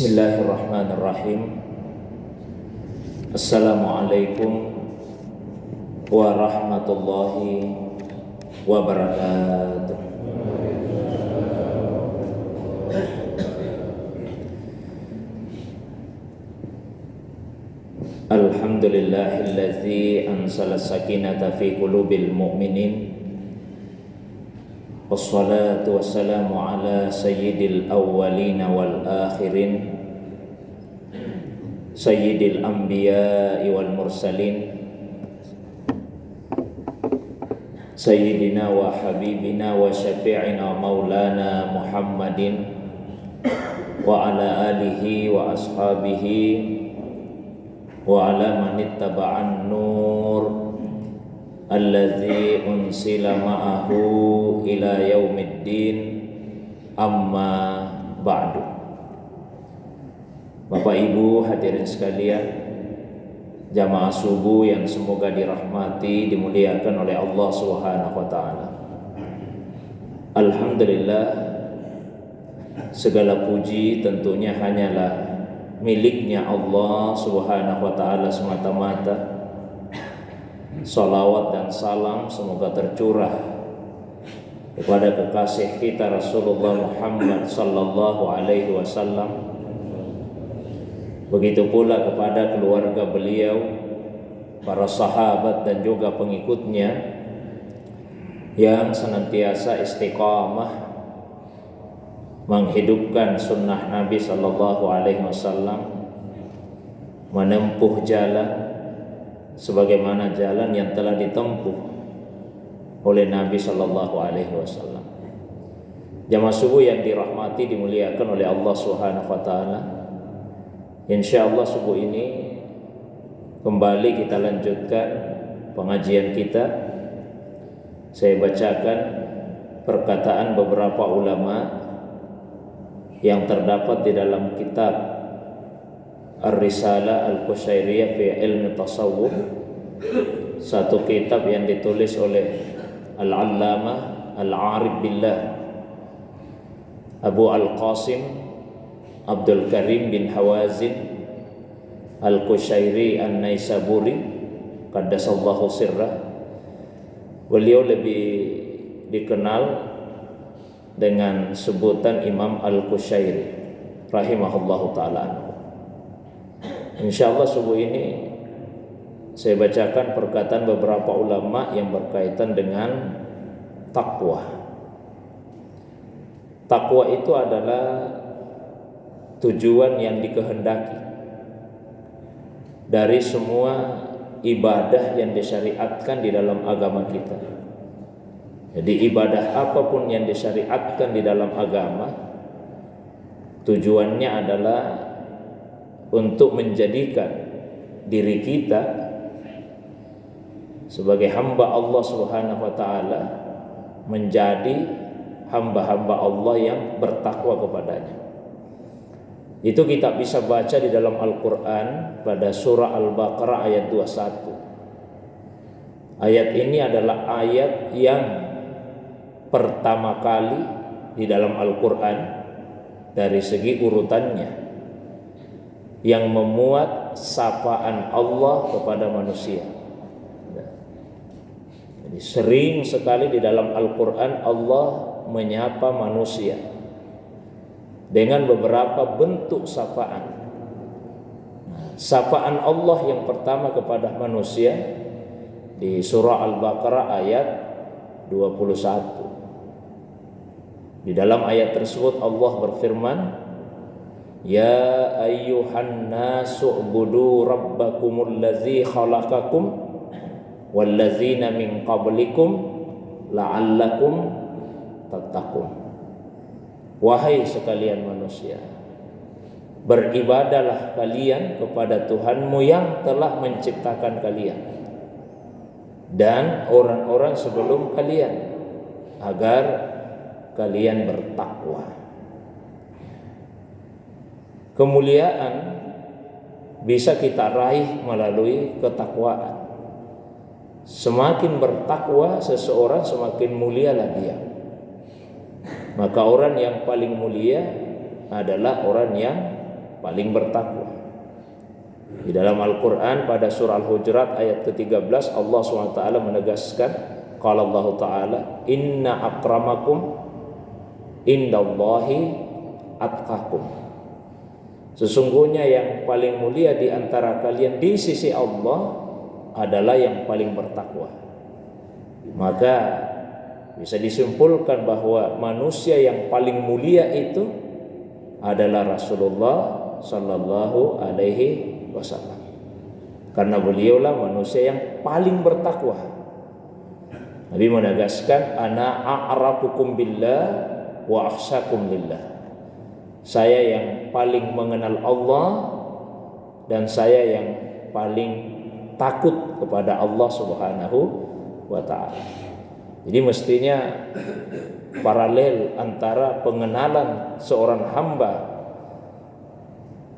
Bismillahirrahmanirrahim. Assalamualaikum warahmatullahi wabarakatuh. Alhamdulillahillazi ansala sakinata fi qulubil mu'minin. Wassalatu wassalamu ala sayyidil awwalina wal akhirin, sayyidil anbiya'i wal mursalin, sayyidina wa habibina wa syafi'ina maulana Muhammadin wa ala alihi wa ashabihi wa ala man ittaba'an nur allazi unsila ma'ahu ila yaumiddin, amma ba'du. Bapak Ibu hadirin sekalian, jamaah subuh yang semoga dirahmati, dimuliakan oleh Allah Subhanahu wa taala. Alhamdulillah, segala puji tentunya hanyalah miliknya Allah Subhanahu wa taala semata-mata. Salawat dan salam semoga tercurah kepada kekasih kita Rasulullah Muhammad sallallahu alaihi wasallam. Begitu pula kepada keluarga beliau, para sahabat dan juga pengikutnya yang senantiasa istiqamah menghidupkan sunnah Nabi sallallahu alaihi wasallam, menempuh jalan sebagaimana jalan yang telah ditempuh oleh Nabi sallallahu alaihi wasallam. Jamaah subuh yang dirahmati, dimuliakan oleh Allah Subhanahu wa taala. Insyaallah subuh ini kembali kita lanjutkan pengajian kita. Saya bacakan perkataan beberapa ulama yang terdapat di dalam kitab Ar-Risalah Al-Qushairiyah fi Ilmi Tasawuf, satu kitab yang ditulis oleh Al-Allamah Al-Arif Billah Abu Al-Qasim Abdul Karim bin Hawazin Al-Qushairi An-Naisaburi qaddasallahu sirrah. Beliau lebih dikenal dengan sebutan Imam Al-Qushairi rahimahullahu ta'ala. InsyaAllah subuh ini saya bacakan perkataan beberapa ulama yang berkaitan dengan takwa. Takwa itu adalah tujuan yang dikehendaki dari semua ibadah yang disyariatkan di dalam agama kita. Jadi ibadah apapun yang disyariatkan di dalam agama, tujuannya adalah untuk menjadikan diri kita sebagai hamba Allah Subhanahu wa taala menjadi hamba-hamba Allah yang bertakwa kepadanya. Itu kita bisa baca di dalam Al-Qur'an pada surah Al-Baqarah ayat 21. Ayat ini adalah ayat yang pertama kali di dalam Al-Qur'an dari segi urutannya, yang memuat sapaan Allah kepada manusia. Jadi sering sekali di dalam Al-Quran Allah menyapa manusia dengan beberapa bentuk sapaan. Sapaan Allah yang pertama kepada manusia di surah Al-Baqarah ayat 21. Di dalam ayat tersebut Allah berfirman, Ya ayyuhan nasu ubudu rabbakumul ladzi khalaqakum walladzina min qablikum la'allakum tattaqun. Wahai sekalian manusia, beribadahlah kalian kepada Tuhanmu yang telah menciptakan kalian dan orang-orang sebelum kalian agar kalian bertakwa. Kemuliaan bisa kita raih melalui ketakwaan. Semakin bertakwa seseorang, semakin mulialah dia. Maka orang yang paling mulia adalah orang yang paling bertakwa. Di dalam Al-Quran pada surah Al-Hujurat ayat ke-13 Allah SWT menegaskan, qala Allah Ta'ala, inna akramakum indallahi atqakum. Sesungguhnya yang paling mulia di antara kalian di sisi Allah adalah yang paling bertakwa. Maka bisa disimpulkan bahwa manusia yang paling mulia itu adalah Rasulullah sallallahu alaihi wasallam. Karena beliaulah manusia yang paling bertakwa. Nabi menegaskan, ana a'rafukum billah wa akhsyakum lillah. Saya yang paling mengenal Allah dan saya yang paling takut kepada Allah Subhanahu wa ta'ala. Jadi mestinya paralel antara pengenalan seorang hamba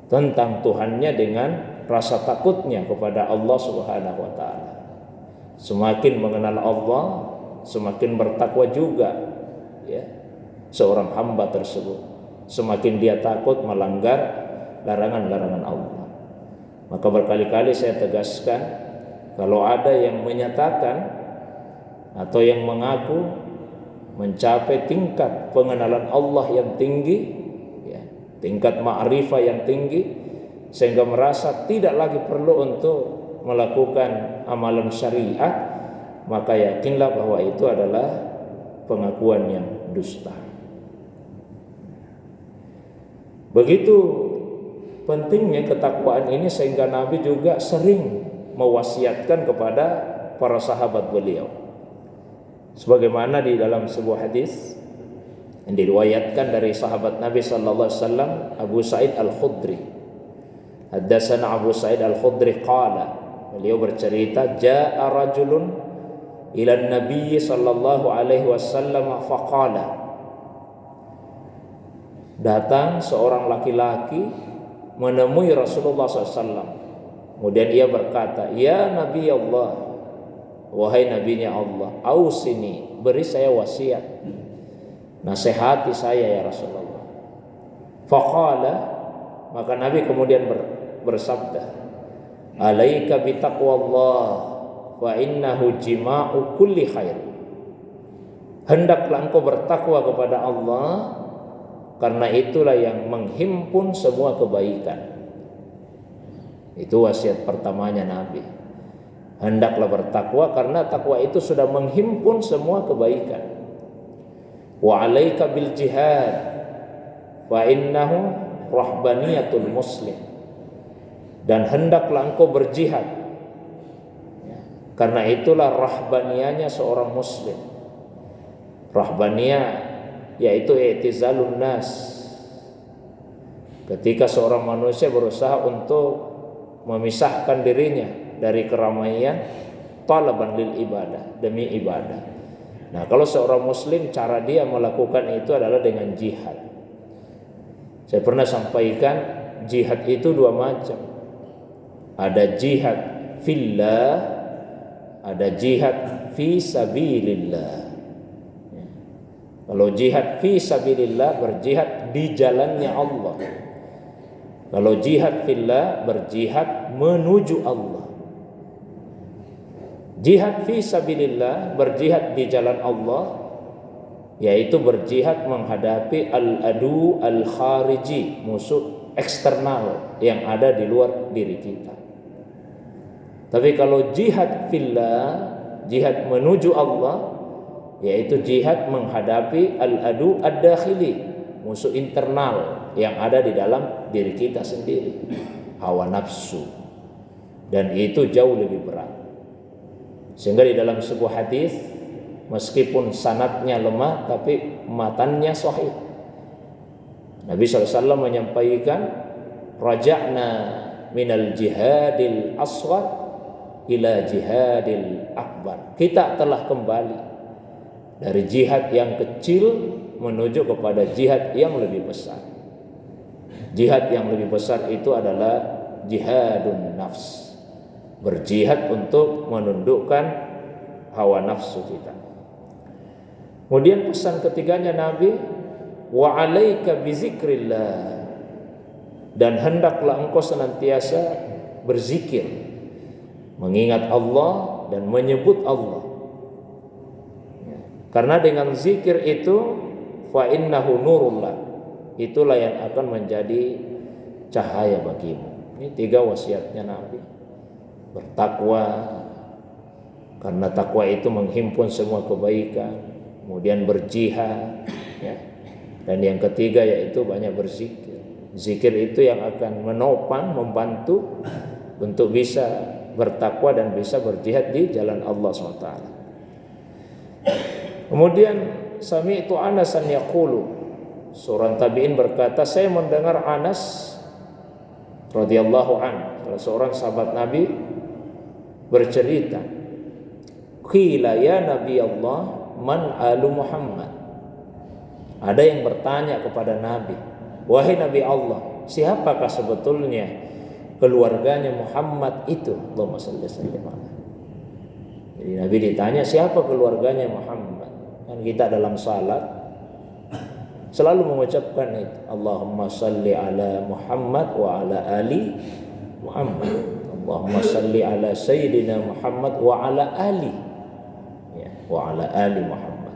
tentang Tuhannya dengan rasa takutnya kepada Allah Subhanahu wa ta'ala. Semakin mengenal Allah, semakin bertakwa juga ya seorang hamba tersebut. Semakin dia takut melanggar larangan-larangan Allah. Maka berkali-kali saya tegaskan, kalau ada yang menyatakan atau yang mengaku mencapai tingkat pengenalan Allah yang tinggi ya, tingkat ma'rifah yang tinggi, sehingga merasa tidak lagi perlu untuk melakukan amalan syariat, maka yakinlah bahwa itu adalah pengakuan yang dusta. Begitu pentingnya ketakwaan ini sehingga Nabi juga sering mewasiatkan kepada para sahabat beliau. Sebagaimana di dalam sebuah hadis yang diriwayatkan dari sahabat Nabi sallallahu alaihi wasallam, Abu Sa'id Al-Khudri. Haddatsana Abu Sa'id Al-Khudri qala, beliau bercerita, jaa rajulun ila an-nabiy sallallahu alaihi wasallam faqala. Datang seorang laki-laki menemui Rasulullah SAW. Kemudian ia berkata, ya Nabi Allah, wahai Nabinya Allah, ausini, beri saya wasiat, nasihati saya ya Rasulullah. Faqala, maka Nabi kemudian bersabda, alaika bitaqwallah wa innahu jima'u kulli khair. Hendaklah engkau bertakwa kepada Allah, karena itulah yang menghimpun semua kebaikan. Itu wasiat pertamanya Nabi. Hendaklah bertakwa karena takwa itu sudah menghimpun semua kebaikan. Wa 'alaika bil jihad fa innahu rahbaniyatul muslim. Dan hendaklah engkau berjihad, karena itulah rahbaniyahnya seorang muslim. Rahbaniyah yaitu i'tizalun nas, ketika seorang manusia berusaha untuk memisahkan dirinya dari keramaian, talaban lil ibadah, demi ibadah. Nah, kalau seorang muslim cara dia melakukan itu adalah dengan jihad. Saya pernah sampaikan, jihad itu dua macam. Ada jihad fillah, ada jihad fi sabilillah. Kalau jihad fi sabilillah, berjihad di jalannya Allah. Kalau jihad fillah, berjihad menuju Allah. Jihad fi sabilillah, berjihad di jalan Allah, yaitu berjihad menghadapi al-adu al-khariji, musuh eksternal yang ada di luar diri kita. Tapi kalau jihad fillah, jihad menuju Allah, yaitu jihad menghadapi al-adu ad-dakhili, musuh internal yang ada di dalam diri kita sendiri, hawa nafsu. Dan itu jauh lebih berat. Sehingga di dalam sebuah hadis, meskipun sanadnya lemah tapi matannya sahih, Nabi SAW menyampaikan, raja'na minal jihadil asghar ila jihadil akbar. Kita telah kembali dari jihad yang kecil menuju kepada jihad yang lebih besar. Jihad yang lebih besar itu adalah jihadun nafs, berjihad untuk menundukkan hawa nafsu kita. Kemudian pesan ketiganya Nabi, wa 'alaika bizikrillah, dan hendaklah engkau senantiasa berzikir, mengingat Allah dan menyebut Allah. Karena dengan zikir itu fa innahu nurullah, itulah yang akan menjadi cahaya bagimu. Ini 3 wasiatnya Nabi. Bertakwa, karena takwa itu menghimpun semua kebaikan. Kemudian berjihad, ya. Dan yang ketiga yaitu banyak berzikir. Zikir itu yang akan menopang, membantu untuk bisa bertakwa dan bisa berjihad di jalan Allah SWT. Kemudian sami'tu Anasan yaqulu, seorang tabi'in berkata, saya mendengar Anas radhiyallahu anhu, salah seorang sahabat Nabi, bercerita, qila ya Nabi Allah man alu Muhammad. Ada yang bertanya kepada Nabi, wahai Nabi Allah, siapakah sebetulnya keluarganya Muhammad itu? Allahumma shalli sallim alaihi. Jadi Nabi ditanya siapa keluarganya Muhammad. Kan kita dalam salat selalu mengucapkan itu, Allahumma shalli ala Muhammad wa ala ali Muhammad. Allahumma shalli ala sayyidina Muhammad wa ala ali, ya, wa ala ali Muhammad.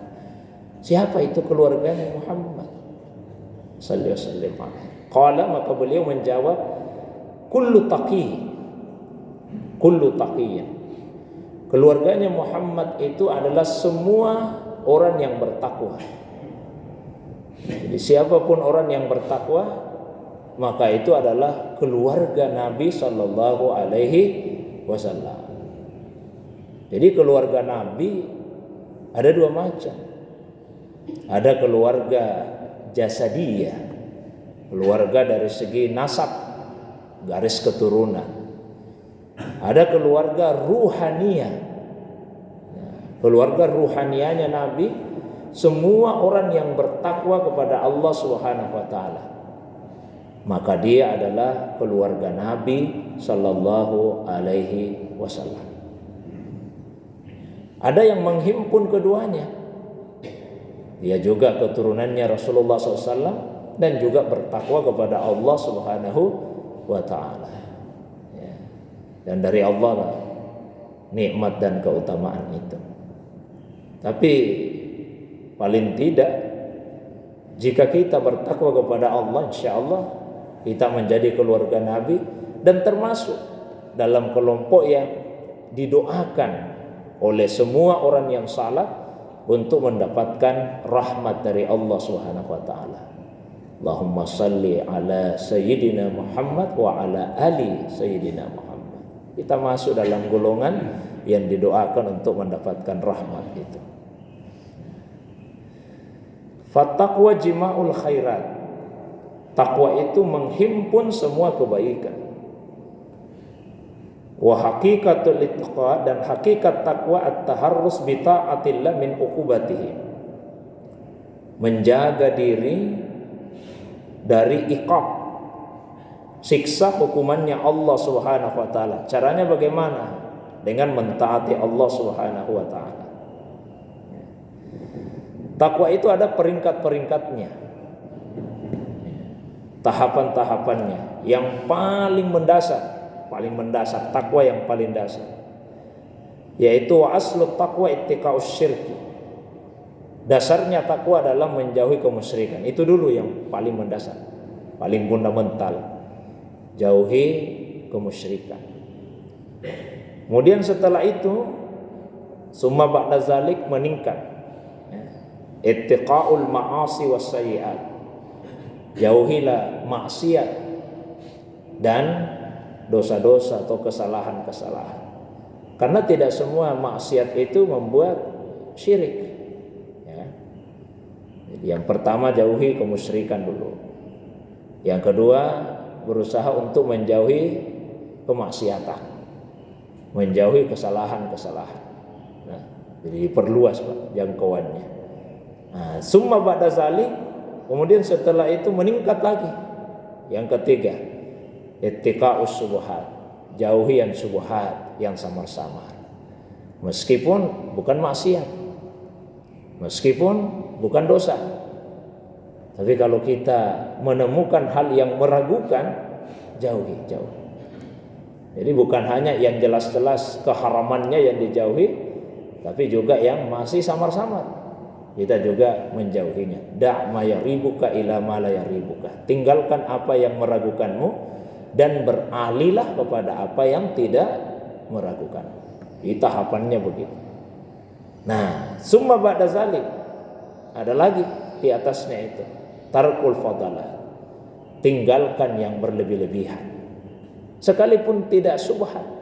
Siapa itu keluarganya Muhammad? Sallallahu alaihi wasallam. Qala, maka beliau menjawab, kullu taqi, kullu taqiyyan. Keluarganya Muhammad itu adalah semua orang yang bertakwa. Jadi siapapun orang yang bertakwa, maka itu adalah keluarga Nabi sallallahu alaihi wasallam. Jadi keluarga Nabi ada 2 macam. Ada keluarga jasadiyah, keluarga dari segi nasab, garis keturunan. Ada keluarga ruhaniyah. Keluarga ruhaniyahnya Nabi, semua orang yang bertakwa kepada Allah Subhanahu wa taala, maka dia adalah keluarga Nabi sallallahu alaihi wasallam. Ada yang menghimpun keduanya. Dia juga keturunannya Rasulullah SAW dan juga bertakwa kepada Allah Subhanahu wa taala. Ya. Dan dari Allah lah nikmat dan keutamaan itu. Tapi paling tidak, jika kita bertakwa kepada Allah, insya Allah kita menjadi keluarga Nabi dan termasuk dalam kelompok yang didoakan oleh semua orang yang salat untuk mendapatkan rahmat dari Allah Subhanahu wa taala. Allahumma salli ala sayyidina Muhammad wa ala ali sayyidina Muhammad. Kita masuk dalam golongan yang didoakan untuk mendapatkan rahmat itu. Fattaqwa jima'ul khairat. Takwa itu menghimpun semua kebaikan. Wa haqiqatul ittqa, dan hakikat takwa at-taharrus bi ta'atillah min uqubatihi. Menjaga diri dari iqab, siksa hukumannya Allah Subhanahu wa taala. Caranya bagaimana? Dengan mentaati Allah Subhanahu wa taala. Takwa itu ada peringkat-peringkatnya, tahapan-tahapannya. Yang paling mendasar, takwa yang paling dasar, yaitu aslu takwa ittiqa'us syirki. Dasarnya takwa adalah menjauhi kemusyrikan. Itu dulu yang paling mendasar, paling fundamental. Jauhi kemusyrikan. Kemudian setelah itu summa ba'da zalik meningkat, ittiqa'ul ma'asi was sayyi'at. Jauhilah maksiat dan dosa-dosa atau kesalahan-kesalahan. Karena tidak semua maksiat itu membuat syirik. Ya. Jadi yang pertama jauhi kemusyrikan dulu. Yang kedua berusaha untuk menjauhi kemaksiatan, menjauhi kesalahan-kesalahan. Nah, jadi diperluas Pak jangkauannya. Nah, summa ba'da zalik, kemudian setelah itu meningkat lagi. Yang ketiga, ittiqa'us subuhat, jauhi yang subuhat, yang samar-samar. Meskipun bukan maksiat, meskipun bukan dosa, tapi kalau kita menemukan hal yang meragukan, jauhi. Jadi bukan hanya yang jelas-jelas keharamannya yang dijauhi, tapi juga yang masih samar-samar kita juga menjauhinya. Da' ma yaribuka ila ma la yaribuka. Tinggalkan apa yang meragukanmu dan beralihlah kepada apa yang tidak meragukanmu. Di tahapannya begitu. Nah, summa ba'da zalik, ada lagi di atasnya itu, tarkul fadalah. Tinggalkan yang berlebih-lebihan. Sekalipun tidak subhan.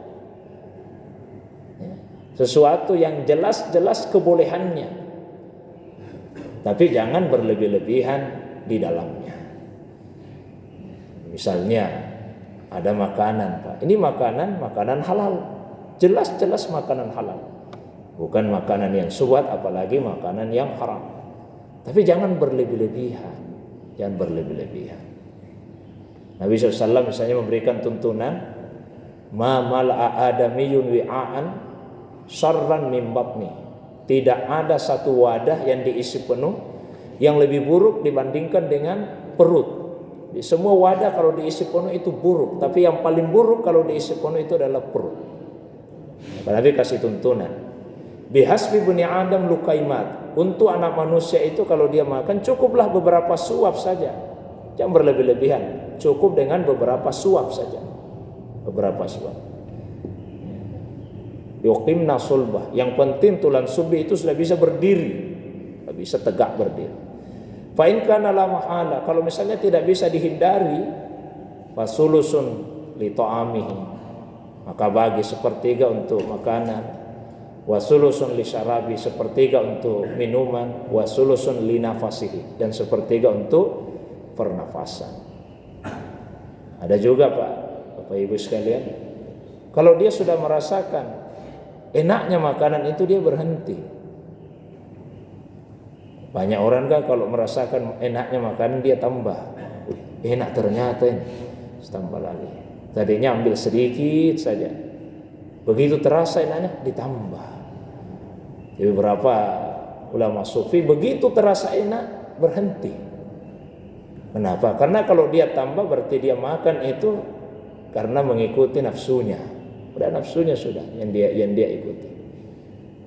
Sesuatu yang jelas-jelas kebolehannya, tapi jangan berlebih-lebihan di dalamnya. Misalnya ada makanan, Pak. Ini makanan halal. Jelas-jelas makanan halal. Bukan makanan yang subhat, apalagi makanan yang haram. Tapi jangan berlebih-lebihan. Jangan berlebih-lebihan. Nabi SAW misalnya memberikan tuntunan, ma mala'a adamiyun wi'aan syarran min batni. Tidak ada satu wadah yang diisi penuh yang lebih buruk dibandingkan dengan perut. Di semua wadah kalau diisi penuh itu buruk, tapi yang paling buruk kalau diisi penuh itu adalah perut. Nabi kasih tuntunan, bihasbi bani Adam lukaimat. Untuk anak manusia itu kalau dia makan cukuplah beberapa suap saja. Jangan berlebih-lebihan. Cukup dengan beberapa suap saja. Beberapa suap. Yuqimna sulbah. Yang penting tulang sulbi itu sudah bisa berdiri. Sudah bisa tegak berdiri. Fa in kana la mahala. Kalau misalnya tidak bisa dihindari, fasulusun li ta'amihi. Maka bagi sepertiga untuk makanan, wasulusun li syarabi, sepertiga untuk minuman, wasulusun li nafasihi, dan sepertiga untuk pernafasan. Ada juga Pak, Bapak Ibu sekalian, kalau dia sudah merasakan enaknya makanan itu dia berhenti. Banyak orang kan kalau merasakan enaknya makanan dia tambah. Enak ternyata ini, tambah lagi. Tadinya ambil sedikit saja, begitu terasa enaknya ditambah. Jadi beberapa ulama sufi begitu terasa enak berhenti. Kenapa? Karena kalau dia tambah berarti dia makan itu karena mengikuti nafsunya. Udah nafsunya sudah yang dia ikuti.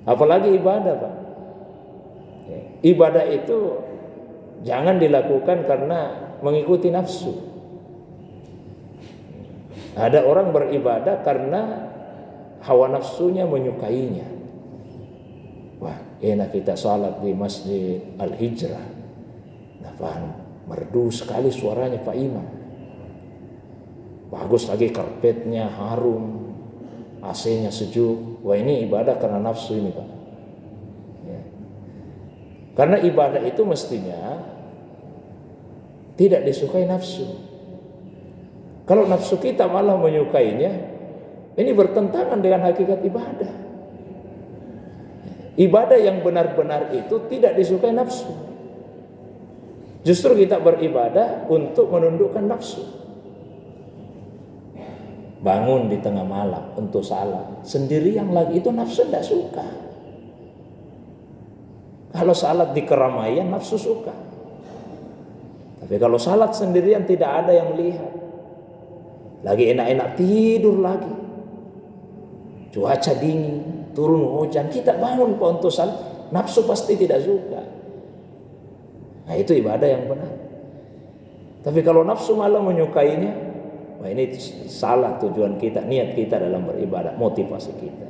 Apalagi ibadah, Pak. Ibadah itu jangan dilakukan karena mengikuti nafsu. Ada orang beribadah karena hawa nafsunya menyukainya. Wah, enak kita salat di Masjid Al-Hijrah. Nah, paham? Merdu sekali suaranya Pak Imam. Bagus lagi karpetnya harum, AC-nya sejuk. Wah, ini ibadah karena nafsu ini, Pak. Ya. Karena ibadah itu mestinya tidak disukai nafsu. Kalau nafsu kita malah menyukainya, ini bertentangan dengan hakikat ibadah. Ibadah yang benar-benar itu tidak disukai nafsu. Justru kita beribadah untuk menundukkan nafsu. Bangun di tengah malam untuk salat sendirian lagi, itu nafsu tidak suka. Kalau salat di keramaian nafsu suka. Tapi kalau salat sendirian tidak ada yang lihat, lagi enak-enak tidur lagi, cuaca dingin, turun hujan, kita bangun untuk salat, nafsu pasti tidak suka. Nah, itu ibadah yang benar. Tapi kalau nafsu malah menyukainya, wah, ini salah tujuan kita, niat kita dalam beribadah, motivasi kita.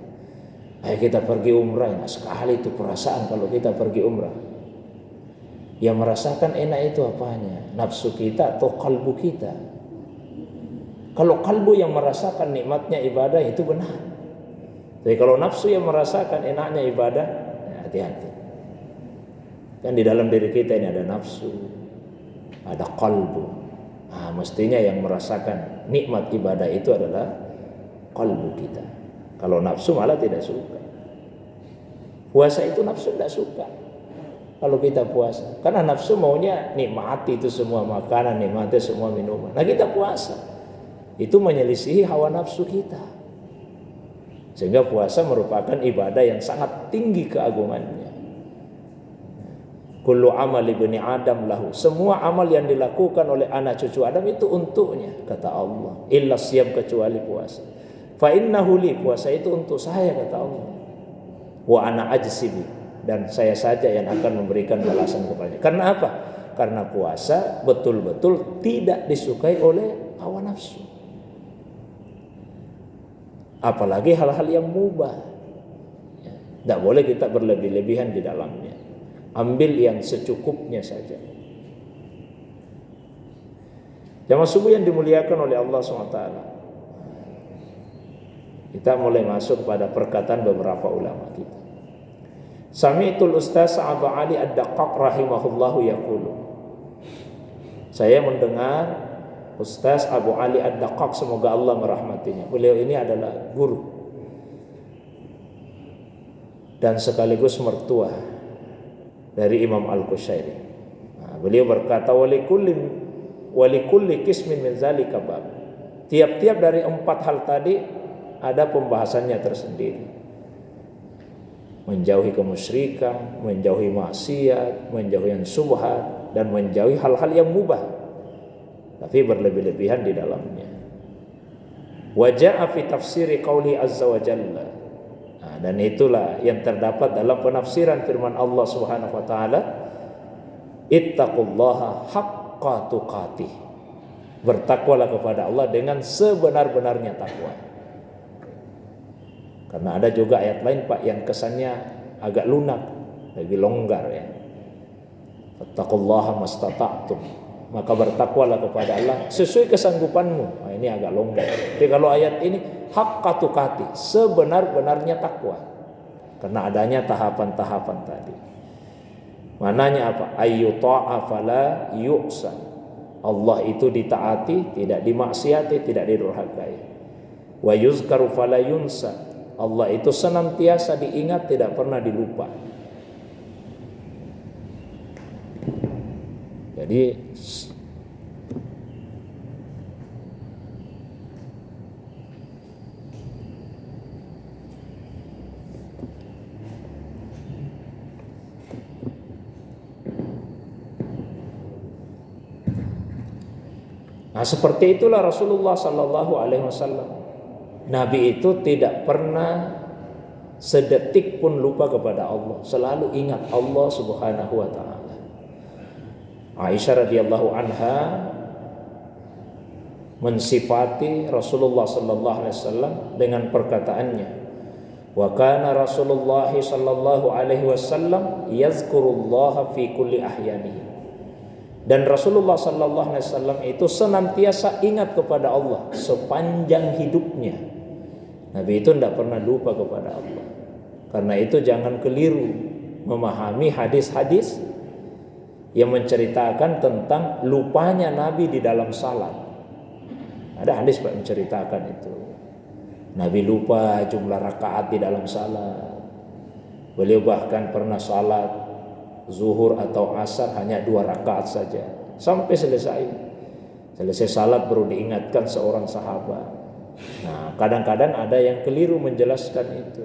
Ayo kita pergi umrah, enak sekali itu perasaan kalau kita pergi umrah. Yang merasakan enak itu apanya? Nafsu kita atau kalbu kita? Kalau kalbu yang merasakan nikmatnya ibadah itu benar. Tapi kalau nafsu yang merasakan enaknya ibadah, hati-hati. Kan di dalam diri kita ini ada nafsu, ada kalbu. Nah, mestinya yang merasakan nikmat ibadah itu adalah kalbu kita. Kalau nafsu malah tidak suka. Puasa itu nafsu tidak suka. Kalau kita puasa, karena nafsu maunya nikmati itu semua makanan, nikmati semua minuman. Nah, kita puasa, itu menyelisihi hawa nafsu kita. Sehingga puasa merupakan ibadah yang sangat tinggi keagungannya. Kullu amal ibni Adam lahu. Semua amal yang dilakukan oleh anak cucu Adam itu untuknya, kata Allah. Illa siyam, kecuali puasa. Fa innahu li, puasa itu untuk saya, kata Allah. Wa ana ajsibi, dan saya saja yang akan memberikan balasan kepadanya. Karena apa? Karena puasa betul-betul tidak disukai oleh hawa nafsu. Apalagi hal-hal yang mubah. Tidak boleh kita berlebih-lebihan di dalamnya. Ambil yang secukupnya saja. Jamaah subuh yang dimuliakan oleh Allah SWT, kita mulai masuk pada perkataan beberapa ulama kita. Sami'tul Ustaz Abu Ali Ad-Daqqaq rahimahullahu yaqulu. Saya mendengar Ustaz Abu Ali Ad-Daqqaq, semoga Allah merahmatinya. Beliau ini adalah guru dan sekaligus mertua dari Imam Al-Qushairi. Beliau berkata, walikulli qismin min zalika bab. Tiap-tiap dari 4 hal tadi ada pembahasannya tersendiri. Menjauhi kemusyrikan, menjauhi maksiat, menjauhi yang subhat, dan menjauhi hal-hal yang mubah, tapi berlebih-lebihan di dalamnya. Wa jaa fi tafsiri qauli azza wa jalla. Dan itulah yang terdapat dalam penafsiran firman Allah Subhanahu wa taala, ittaqullaha haqqa tuqatih. Bertakwalah kepada Allah dengan sebenar-benarnya takwa. Karena ada juga ayat lain Pak yang kesannya agak lunak, lebih longgar ya. Ittaqullaha mastata'tum. Maka bertakwalah kepada Allah sesuai kesanggupanmu. Nah, ini agak longgar. Tapi kalau ayat ini haqqa tuqatih, sebenar-benarnya takwa. Karena adanya tahapan-tahapan tadi. Mananya apa? Ayyuta'a fala yu'sa. Allah itu ditaati, tidak dimaksiati, tidak didurhakai. Wa yuzkaru fala yunsa. Allah itu senantiasa diingat, tidak pernah dilupa. Jadi seperti itulah Rasulullah sallallahu alaihi wasallam. Nabi itu tidak pernah sedetik pun lupa kepada Allah, selalu ingat Allah Subhanahu wa taala. Aisyah radhiyallahu anha mensifati Rasulullah sallallahu alaihi wasallam dengan perkataannya, wa kana Rasulullah sallallahu alaihi wasallam yazkurullaha fi kulli ahyanihi. Dan Rasulullah sallallahu alaihi wasallam itu senantiasa ingat kepada Allah sepanjang hidupnya. Nabi itu tidak pernah lupa kepada Allah. Karena itu jangan keliru memahami hadis-hadis yang menceritakan tentang lupanya Nabi di dalam salat. Ada hadis Pak menceritakan itu. Nabi lupa jumlah rakaat di dalam salat. Beliau bahkan pernah salat zuhur atau asar hanya 2 rakaat saja sampai selesai salat baru diingatkan seorang sahabat. Nah, kadang-kadang ada yang keliru menjelaskan itu.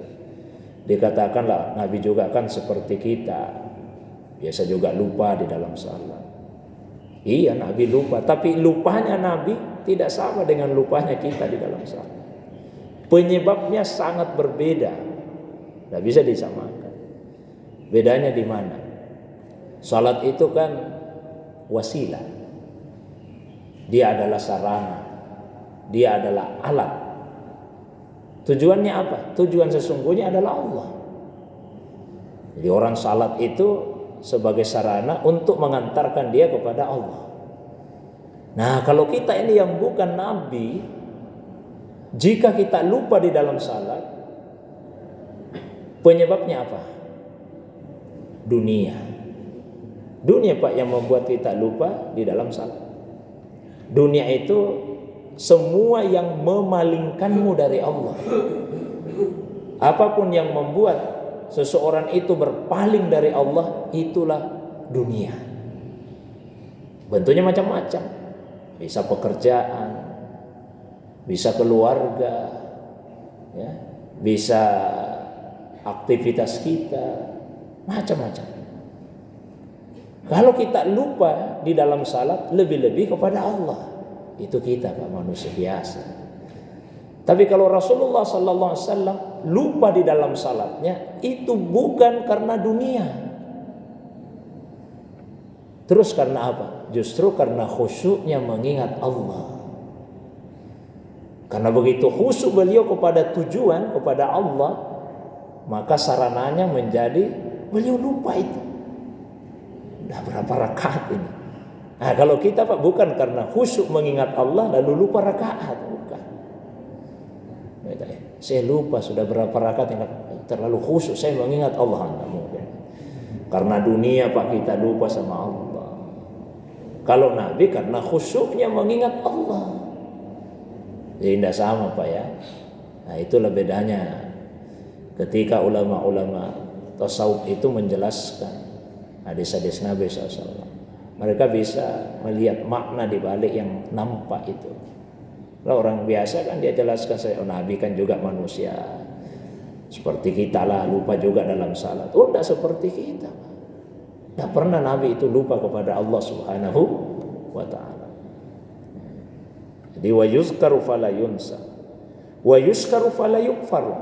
Dikatakanlah Nabi juga kan seperti kita, biasa juga lupa di dalam salat. Iya, Nabi lupa, tapi lupanya Nabi tidak sama dengan lupanya kita di dalam salat. Penyebabnya sangat berbeda, tidak bisa disamakan. Bedanya di mana? Salat itu kan wasilah, dia adalah sarana, dia adalah alat. Tujuannya apa? Tujuan sesungguhnya adalah Allah. Jadi orang salat itu sebagai sarana untuk mengantarkan dia kepada Allah. Nah, kalau kita ini yang bukan Nabi, jika kita lupa di dalam salat, penyebabnya apa? Dunia Pak yang membuat kita lupa di dalam salat. Dunia itu semua yang memalingkanmu dari Allah. Apapun yang membuat seseorang itu berpaling dari Allah, itulah dunia. Bentuknya macam-macam. Bisa pekerjaan, bisa keluarga, ya, bisa aktivitas kita, macam-macam. Kalau kita lupa di dalam salat, lebih-lebih kepada Allah. Itu kita Pak, manusia biasa. Tapi kalau Rasulullah sallallahu alaihi wasallam lupa di dalam salatnya, itu bukan karena dunia. Terus karena apa? Justru karena khusyuknya mengingat Allah. Karena begitu khusyuk beliau kepada tujuan, kepada Allah, maka sarananya menjadi beliau lupa itu. Udah berapa rakaat ini? Nah, kalau kita Pak, bukan karena khusyuk mengingat Allah lalu lupa rakaat, bukan. Saya lupa sudah berapa rakaat, terlalu khusyuk saya mengingat Allah, enggak mungkin. Karena dunia Pak, kita lupa sama Allah. Kalau Nabi karena khusyuknya mengingat Allah. Jadi tidak sama Pak ya. Nah, itulah bedanya ketika ulama-ulama tasawuf itu menjelaskan hadis-hadis Nabi SAW. Mereka bisa melihat makna di balik yang nampak itu. Kalau orang biasa kan dia jelaskan saya, oh Nabi kan juga manusia seperti kita lah, lupa juga dalam salat. Oh tidak seperti kita. Tidak pernah Nabi itu lupa kepada Allah Subhanahu wa ta'ala. Jadi wa yuzkaru fala yunsa wa yuzkaru fala yukfaru.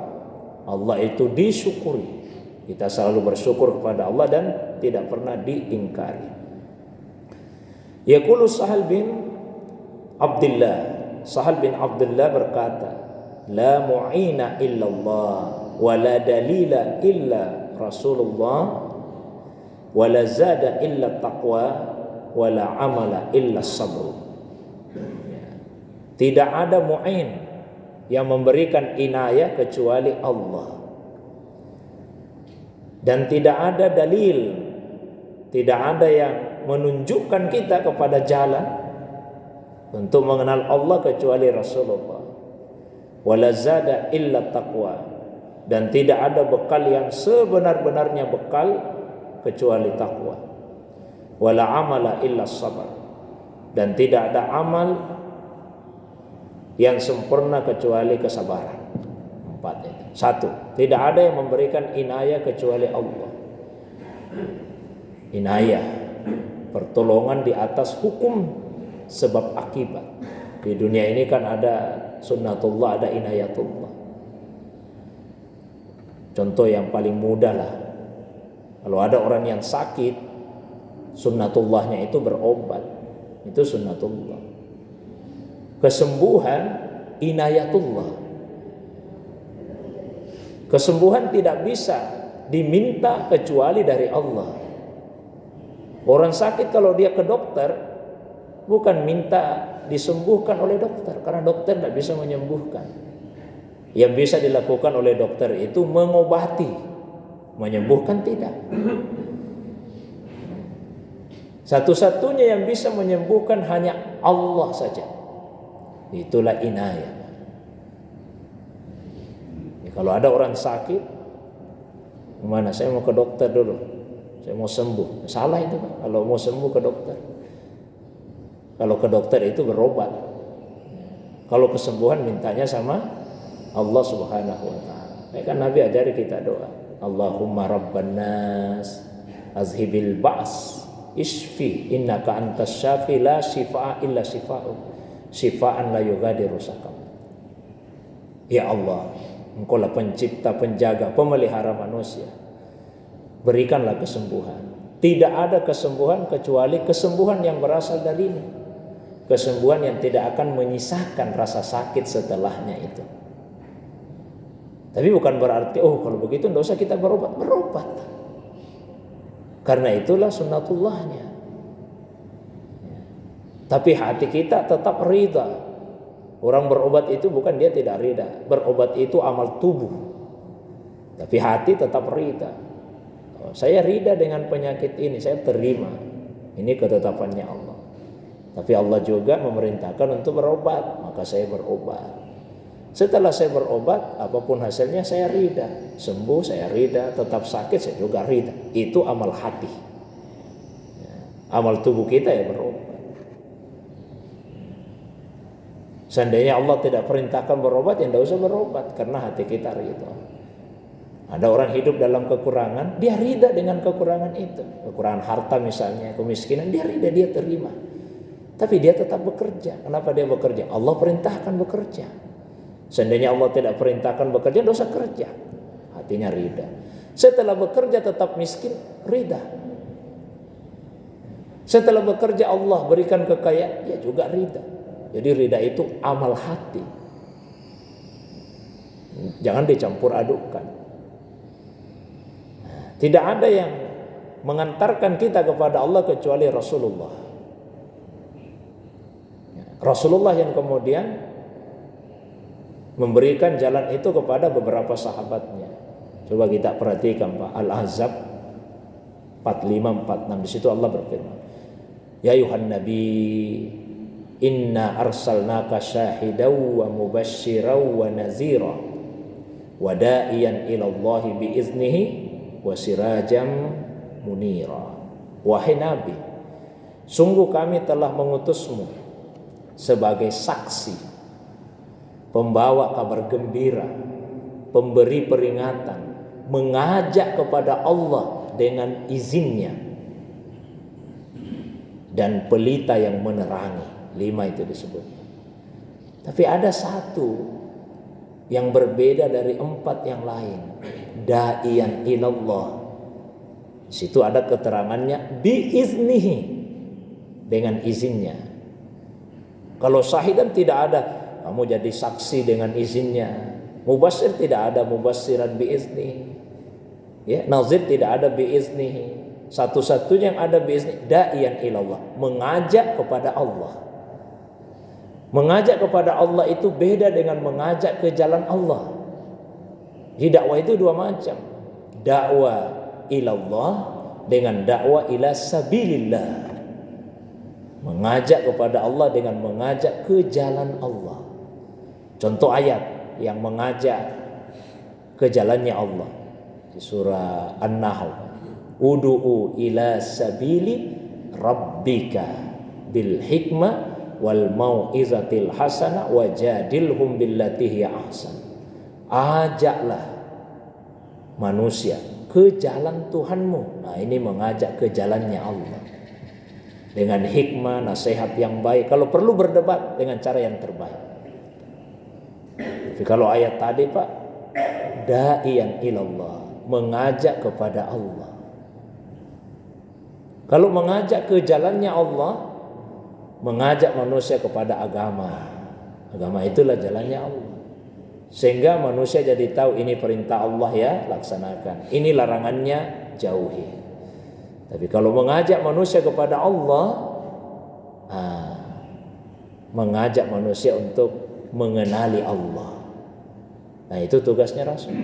Allah itu disyukuri. Kita selalu bersyukur kepada Allah dan tidak pernah diingkari. Yaqulu Sahal bin Abdullah. Sahal bin Abdullah berkata, la mu'ina illallah wa la dalila illa Rasulullah wa la zada illa taqwa wa la amala illa sabr. Tidak ada mu'in yang memberikan inayah kecuali Allah. Dan tidak ada dalil, tidak ada yang menunjukkan kita kepada jalan untuk mengenal Allah kecuali Rasulullah. Wala zada illa taqwa. Dan tidak ada bekal yang sebenar-benarnya bekal kecuali takwa. Wala amala illa sabar. Dan tidak ada amal yang sempurna kecuali kesabaran. Empat itu. Satu, tidak ada yang memberikan inayah kecuali Allah. Inayah, pertolongan di atas hukum sebab akibat. Di dunia ini kan ada sunnatullah, ada inayatullah. Contoh yang paling mudah lah, kalau ada orang yang sakit, sunnatullahnya itu berobat. Itu sunnatullah. Kesembuhan inayatullah. Kesembuhan tidak bisa diminta kecuali dari Allah. Orang sakit kalau dia ke dokter bukan minta disembuhkan oleh dokter, karena dokter tidak bisa menyembuhkan. Yang bisa dilakukan oleh dokter itu mengobati, menyembuhkan tidak. Satu-satunya yang bisa menyembuhkan hanya Allah saja. Itulah inayah. Kalau ada orang sakit, gimana? Saya mau ke dokter dulu, saya mau sembuh. Salah itu Pak. Kalau mau sembuh ke dokter. Kalau ke dokter itu berobat. Kalau kesembuhan mintanya sama Allah Subhanahu wa ta'ala. Kan Nabi ajari kita doa. Allahumma rabban nas azhibil ba's isfi innaka antas syafi la shifaa illa shifa'u shifaan la yughadiru saqam. Ya Allah, Engkau lah pencipta, penjaga, pemelihara manusia. Berikanlah kesembuhan. Tidak ada kesembuhan kecuali kesembuhan yang berasal darimu. Kesembuhan yang tidak akan menyisakan rasa sakit setelahnya itu. Tapi bukan berarti, oh kalau begitu tidak usah kita berobat. Berobat. Karena itulah sunnatullahnya. Tapi hati kita tetap ridha. Orang berobat itu bukan dia tidak ridha. Berobat itu amal tubuh. Tapi hati tetap ridha. Oh, saya ridha dengan penyakit ini, saya terima. Ini ketetapannya Allah. Tapi Allah juga memerintahkan untuk berobat, maka saya berobat. Setelah saya berobat, apapun hasilnya saya ridha. Sembuh saya ridha, tetap sakit saya juga ridha. Itu amal hati. Amal tubuh kita ya berobat. Seandainya Allah tidak perintahkan berobat, ya tidak usah berobat, karena hati kita ridha. Ada orang hidup dalam kekurangan, dia ridha dengan kekurangan itu. Kekurangan harta misalnya, kemiskinan, dia ridha, dia terima. Tapi dia tetap bekerja. Kenapa dia bekerja? Allah perintahkan bekerja. Seandainya Allah tidak perintahkan bekerja, dosa kerja. Hatinya ridha. Setelah bekerja tetap miskin, ridha. Setelah bekerja Allah berikan kekayaan, dia juga ridha. Jadi ridha itu amal hati. Jangan dicampur adukkan. Tidak ada yang mengantarkan kita kepada Allah kecuali Rasulullah. Rasulullah yang kemudian memberikan jalan itu kepada beberapa sahabatnya. Coba kita perhatikan Pak, Al-Ahzab 45-46, di situ Allah berfirman, Ya ayuhan Nabi, inna arsalnaka syahidaw wa mubashshiraw wa nazira wa da'iyan ilallahi biiznihi wa sirajam munira. Wahai Nabi, sungguh kami telah mengutusmu sebagai saksi, pembawa kabar gembira, pemberi peringatan, mengajak kepada Allah dengan izinnya, dan pelita yang menerangi. 5 itu disebut. Tapi ada satu yang berbeda dari 4 yang lain. Da'iyan ilallah. Situ ada keterangannya biiznihi, dengan izinnya. Kalau syahidan tidak ada kamu jadi saksi dengan izinnya. Mubasyir tidak ada mubasyyiran biiznihi. Ya, nazir tidak ada biiznihi. Satu-satunya yang ada biizni da'iyan ilallah, mengajak kepada Allah. Mengajak kepada Allah itu beda dengan mengajak ke jalan Allah. Di dakwah itu 2 macam. Dakwah ilallah dengan dakwah ila sabilillah. Mengajak kepada Allah dengan mengajak ke jalan Allah. Contoh ayat yang mengajak ke jalannya Allah di surah An-Nahl. Udu'u ila sabili rabbika bil hikmah wal mau'izatil hasanah wajadilhum billati hiya ahsan. Ajaklah manusia ke jalan Tuhanmu. Nah, ini mengajak ke jalannya Allah dengan hikmah, nasihat yang baik. Kalau perlu berdebat dengan cara yang terbaik. Tapi kalau ayat tadi Pak, da'iyan ilallah, mengajak kepada Allah. Kalau mengajak ke jalannya Allah, mengajak manusia kepada agama. Agama itulah jalannya Allah. Sehingga manusia jadi tahu ini perintah Allah ya, laksanakan. Ini larangannya, jauhi. Tapi kalau mengajak manusia kepada Allah, mengajak manusia untuk mengenali Allah. Nah, itu tugasnya Rasul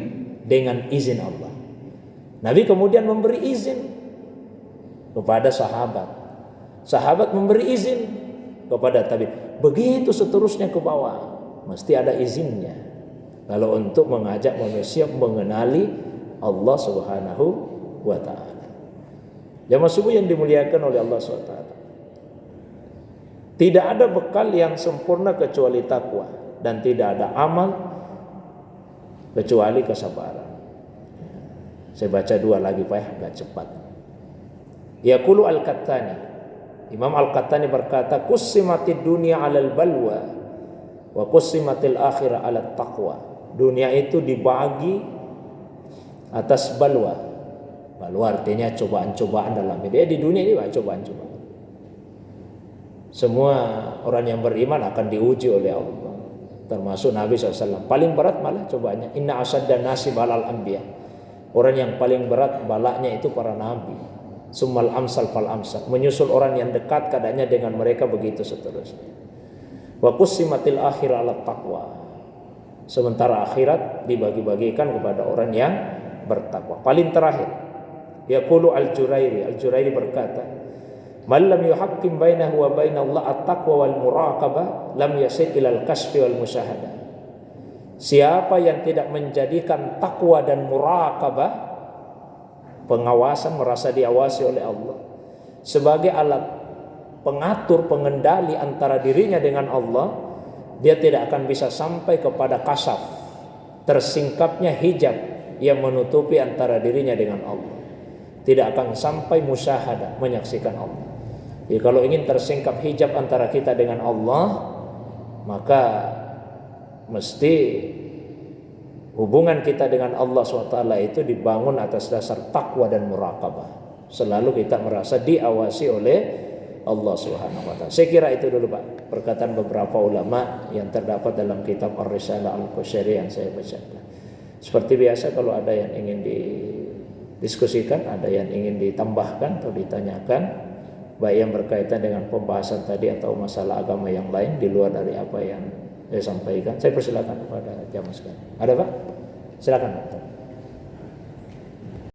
dengan izin Allah. Nabi kemudian memberi izin kepada sahabat. Sahabat memberi izin kepada tabi'in. Begitu seterusnya ke bawah, mesti ada izinnya. Kalau untuk mengajak manusia mengenali Allah Subhanahu wa ta'ala. Jamaah subuh yang dimuliakan oleh Allah SWT. Tidak ada bekal yang sempurna kecuali takwa, dan tidak ada amal kecuali kesabaran. Saya baca 2 lagi Pak ya, agak cepat. Yaqulu Al-Qattani, Imam Al-Qattani berkata, Qussimatid dunya 'alal balwa wa qussimatil akhirah 'alat taqwa. Dunia itu dibagi atas balwa. Balwa artinya cobaan-cobaan dalam hidup. Di dunia ini cobaan-cobaan. Semua orang yang beriman akan diuji oleh Allah, termasuk Nabi SAW. Paling berat malah cobaannya. Inna asaddan nasi balal anbiya. Orang yang paling berat balaknya itu para nabi. Summal amsal fal amsal. Menyusul orang yang dekat keadaannya dengan mereka, begitu seterusnya. Wa qussimatil akhirah ala taqwa. Sementara akhirat dibagi-bagikan kepada orang yang bertakwa. Paling terakhir, yaqulu Al-Jurairi. Al-Jurairi berkata, "Man lam yuhaqkim bainahu wa bainallah at-taqwa wal muraqabah lam yasil ilal kasfi wal musyahadah." Siapa yang tidak menjadikan takwa dan muraqabah, pengawasan, merasa diawasi oleh Allah, sebagai alat pengatur, pengendali antara dirinya dengan Allah, dia tidak akan bisa sampai kepada kasaf, tersingkapnya hijab yang menutupi antara dirinya dengan Allah. Tidak akan sampai musyahadah, menyaksikan Allah. Jadi kalau ingin tersingkap hijab antara kita dengan Allah, maka mesti hubungan kita dengan Allah SWT itu dibangun atas dasar takwa dan muraqabah. Selalu kita merasa diawasi oleh Allah SWT. Saya kira itu dulu Pak, perkataan beberapa ulama yang terdapat dalam kitab Ar-Risalah Al-Qusyri yang saya bacakan. Seperti biasa, kalau ada yang ingin didiskusikan, ada yang ingin ditambahkan atau ditanyakan, baik yang berkaitan dengan pembahasan tadi atau masalah agama yang lain di luar dari apa yang saya sampaikan, saya persilakan kepada jamaah sekalian. Ada Pak? Silakan Pak.